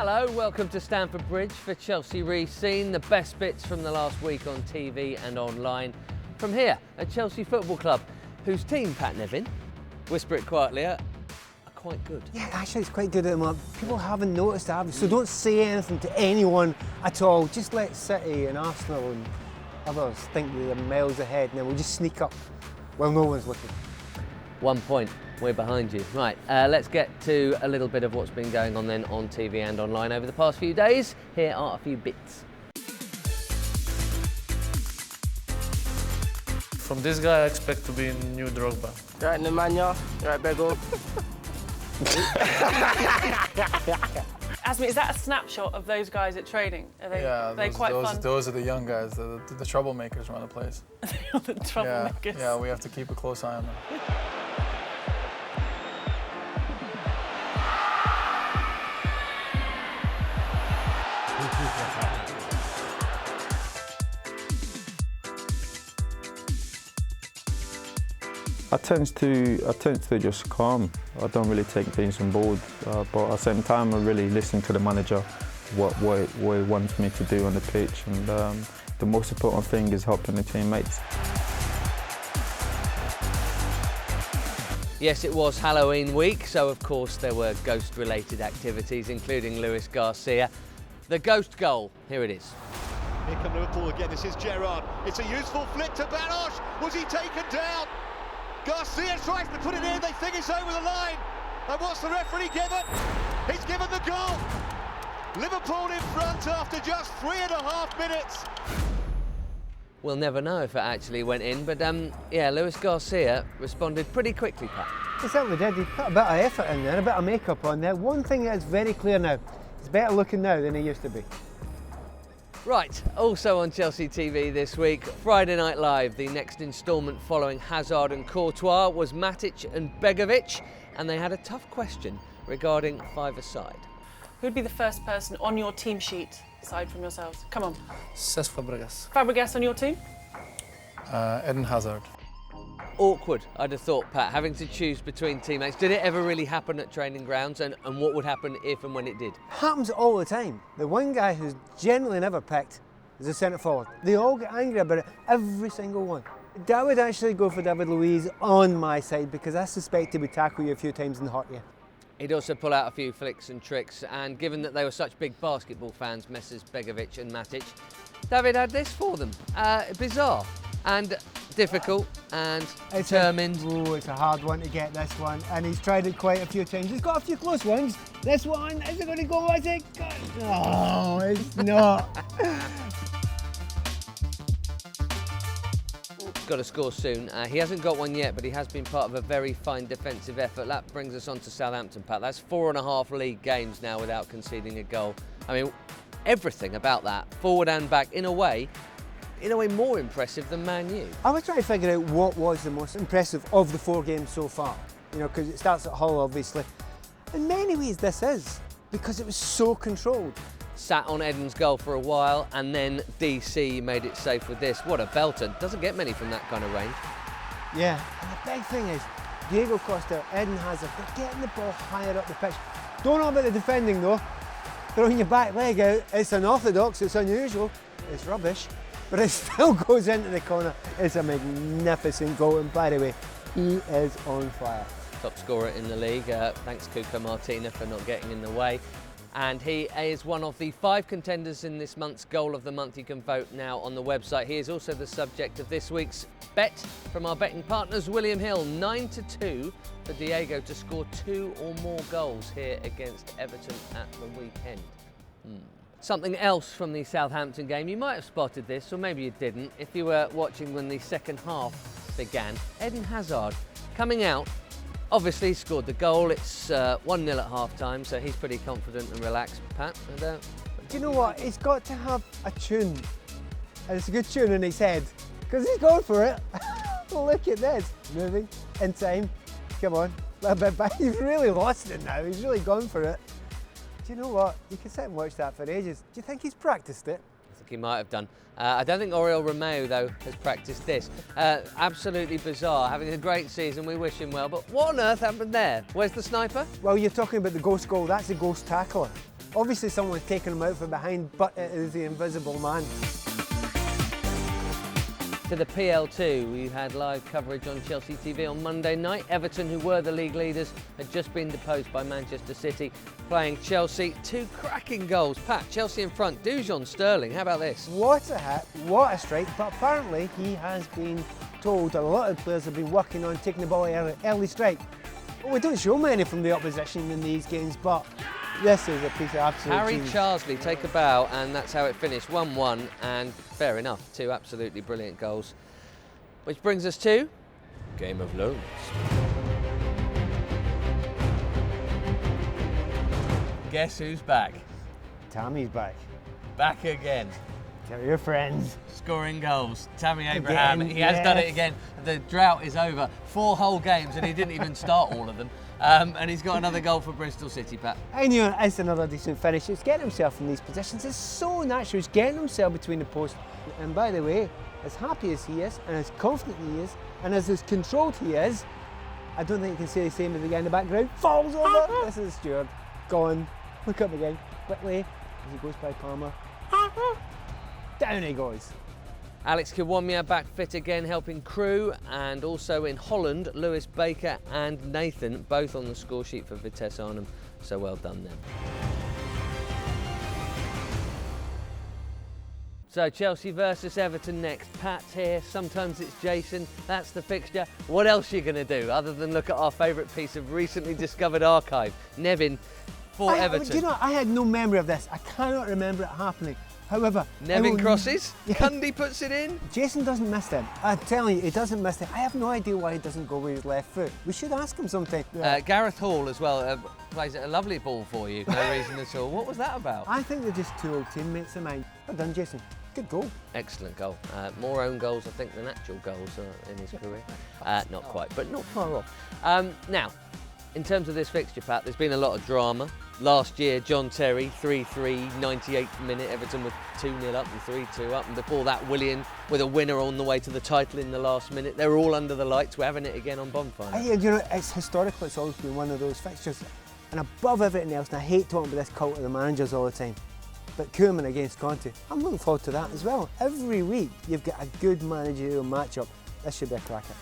Hello, welcome to Stamford Bridge for Chelsea Re-Seen, the best bits from the last week on TV and online from here at Chelsea Football Club, whose team, Pat Nevin, whisper it quietly, are quite good. Yeah, actually it's quite good at the moment. People haven't noticed that, so don't say anything to anyone at all. Just let City and Arsenal and others think they're miles ahead and then we'll just sneak up while no one's looking. 1 point, we're behind you. Right, let's get to a little bit of what's been going on then on TV and online over the past few days. Here are a few bits. From this guy, I expect to be new Drogba. Right, Nemanja. Right, Bego. Asmi, is that a snapshot of those guys at training? Are they quite fun? Those are the young guys, the troublemakers around the place. The troublemakers. Yeah, we have to keep a close eye on them. I tend to just calm. I don't really take things on board, but at the same time I really listen to the manager, what he wants me to do on the pitch, and the most important thing is helping the teammates. Yes, it was Halloween week, so of course there were ghost-related activities, including Luis Garcia. The ghost goal, here it is. Here come Liverpool again, this is Gerrard. It's a useful flick to Barosh. Was he taken down? Garcia tries to put it in, they think it's over the line. And what's the referee given? He's given the goal. Liverpool in front after just 3.5 minutes. We'll never know if it actually went in, but yeah, Luis Garcia responded pretty quickly, Pat. He certainly did. He put a bit of effort in there, a bit of makeup on there. One thing that's very clear now, he's better looking now than he used to be. Right, also on Chelsea TV this week, Friday Night Live, the next instalment following Hazard and Courtois was Matic and Begovic, and they had a tough question regarding five-a-side. Who'd be the first person on your team sheet, aside from yourselves? Come on. Cesc Fabregas. Fabregas on your team? Eden Hazard. Awkward, I'd have thought, Pat, having to choose between teammates. Did it ever really happen at training grounds, and what would happen if and when it did? Happens all the time. The one guy who's generally never picked is the centre forward. They all get angry about it, every single one. I would actually go for David Luiz on my side because I suspect he would tackle you a few times and hurt you. He'd also pull out a few flicks and tricks, and given that they were such big basketball fans, Messrs Begovic and Matic, David had this for them. Bizarre and difficult and determined. It's a hard one to get, this one, and he's tried it quite a few times. He's got a few close ones. This one, is it going to go? Is it? No, it's not. Got to score soon. He hasn't got one yet, but he has been part of a very fine defensive effort. That brings us on to Southampton, Pat. That's 4.5 league games now without conceding a goal. I mean, everything about that, forward and back, in a way more impressive than Man U. I was trying to figure out what was the most impressive of the 4 games so far. You know, because it starts at Hull, obviously. In many ways, this is, because it was so controlled. Sat on Eden's goal for a while, and then DC made it safe with this. What a belter. Doesn't get many from that kind of range. Yeah, and the big thing is, Diego Costa, Eden Hazard, they're getting the ball higher up the pitch. Don't know about the defending though. Throwing your back leg out, it's unorthodox, it's unusual, it's rubbish, but it still goes into the corner. It's a magnificent goal, and by the way, he is on fire. Top scorer in the league, thanks Cuco Martina for not getting in the way. And he is one of the 5 contenders in this month's Goal of the Month. You can vote now on the website. He is also the subject of this week's bet from our betting partners, William Hill. 9-2 for Diego to score 2 or more goals here against Everton at the weekend. Something else from the Southampton game. You might have spotted this, or maybe you didn't, if you were watching when the second half began. Eden Hazard coming out. Obviously, he scored the goal. It's 1-0 at half-time, so he's pretty confident and relaxed, Pat. And, do you know what? He's got to have a tune. And it's a good tune in his head, because he's going for it. Look at this. Moving, in time. Come on, a little bit back. He's really lost it now. He's really gone for it. Do you know what? You can sit and watch that for ages. Do you think he's practiced it? I think he might have done. I don't think Oriol Romeu, though, has practiced this. Absolutely bizarre, having a great season, we wish him well, but what on earth happened there? Where's the sniper? Well, you're talking about the ghost goal, that's a ghost tackler. Obviously someone's taken him out from behind, but it is the invisible man. To the PL2, we had live coverage on Chelsea TV on Monday night. Everton, who were the league leaders, had just been deposed by Manchester City, playing Chelsea. 2 cracking goals. Pat, Chelsea in front. Dujon Sterling, how about this? What a hit, what a strike, but apparently he has been told that a lot of players have been working on taking the ball early strike. Well, we don't show many from the opposition in these games, but this is a piece of absolute Harry genius. Charsley take a bow, and that's how it finished, 1-1, and fair enough, 2 absolutely brilliant goals. Which brings us to Game of Loans. Guess who's back? Tammy's back. Back again. Tell your friends. Scoring goals. Tammy Abraham, Again, he has done it yes. again. The drought is over. 4 whole games, and he didn't even start all of them. And he's got another goal for Bristol City, Pat. I knew it's another decent finish. He's getting himself in these positions. It's so natural. He's getting himself between the posts. And by the way, as happy as he is, and as confident he is, and as controlled he is, I don't think you can say the same as the guy in the background. Falls over. This is Stuart. Gone. Look up again. Quickly, as he goes by Palmer. Down he goes. Alex Kiwomya back fit again, helping Crew, and also in Holland, Luiz Baker and Nathan, both on the score sheet for Vitesse Arnhem. So well done them. So Chelsea versus Everton next. Pat's here, sometimes it's Jason, that's the fixture. What else are you going to do other than look at our favourite piece of recently discovered archive, Nevin for Everton? Do you know, I had no memory of this. I cannot remember it happening. However, Nevin crosses, Cundy puts it in. Jason doesn't miss them. I'm telling you, he doesn't miss them. I have no idea why he doesn't go with his left foot. We should ask him sometime. Gareth Hall as well plays a lovely ball for you, no reason at all. What was that about? I think they're just 2 old teammates of mine. Well done, Jason. Good goal. Excellent goal. More own goals, I think, than actual goals in his career. Not quite, but not far off. Now, in terms of this fixture, Pat, there's been a lot of drama. Last year, John Terry, 3-3, 98th minute, Everton with 2-0 up and 3-2 up. And before that, Willian with a winner on the way to the title in the last minute. They're all under the lights. We're having it again on Bonfire. You know, it's historically, it's always been one of those fixtures. And above everything else, and I hate talking about this cult of the managers all the time, but Koeman against Conte, I'm looking forward to that as well. Every week, you've got a good managerial matchup. This should be a cracker.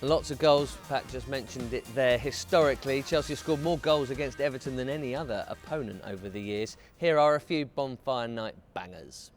Lots of goals, Pat just mentioned it there. Historically, Chelsea have scored more goals against Everton than any other opponent over the years. Here are a few Bonfire Night bangers.